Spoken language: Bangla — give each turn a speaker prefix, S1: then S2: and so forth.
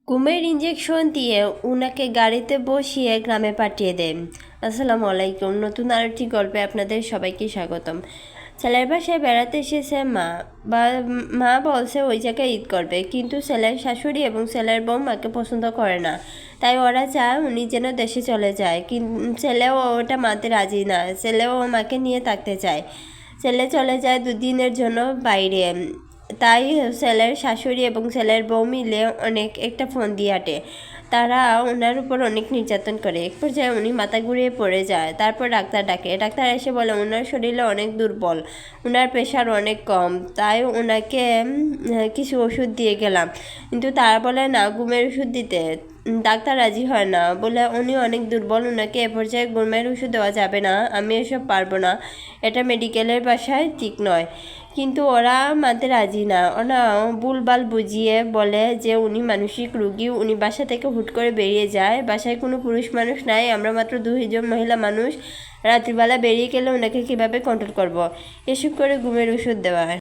S1: ঘুমের ইঞ্জেকশন দিয়ে উনাকে গাড়িতে বসিয়ে গ্রামে পাঠিয়ে দেন। আসসালামু আলাইকুম, নতুন আরেকটি গল্পে আপনাদের সবাইকে স্বাগতম। ছেলের বাসায় বেড়াতে এসেছে মা বলছে ওই জায়গায় ঈদ করবে, কিন্তু ছেলের শাশুড়ি এবং ছেলের বউ মাকে পছন্দ করে না, তাই ওরা চায় উনি যেন দেশে চলে যায়। কিন্তু ছেলেও ওটা মানতে রাজি না, ছেলেও মাকে নিয়ে থাকতে চায়। ছেলে চলে যায় দুদিনের জন্য বাইরে, তাই ছেলের শাশুড়ি এবং ছেলের বউ মিলে একটা ফোন দিয়ে আটে। তারা ওনার উপর অনেক নির্যাতন করে। এক পর্যায়ে উনি মাথা ঘুরিয়ে পড়ে যায়। তারপর ডাক্তার ডাকে। ডাক্তার এসে বলে ওনার শরীরে অনেক দুর্বল, ওনার প্রেশার অনেক কম, তাই ওনাকে কিছু ওষুধ দিয়ে গেলাম, কিন্তু তারা বলে না ঘুমের ওষুধ দিতে। ডাক্তার রাজি হয় না, বলে উনি অনেক দুর্বল, ওনাকে এ পর্যায়ে ঘুমের ওষুধ দেওয়া যাবে না, আমি এসব পারবো না, এটা মেডিকেলের বাসায় ঠিক নয়। কিন্তু ওরা মানতে রাজি না। ওরা ভুলভাল বুঝিয়ে বলে যে উনি মানসিক রুগী। উনি বাসা থেকে হুট করে বেরিয়ে যায়, বাসায় কোনো পুরুষ মানুষ নাই, আমরা মাত্র 2জন মহিলা মানুষ, রাত্রিবেলা বেরিয়ে গেলে ওনাকে কীভাবে কন্ট্রোল করব। এসব করে ঘুমের ওষুধ দেওয়া হয়।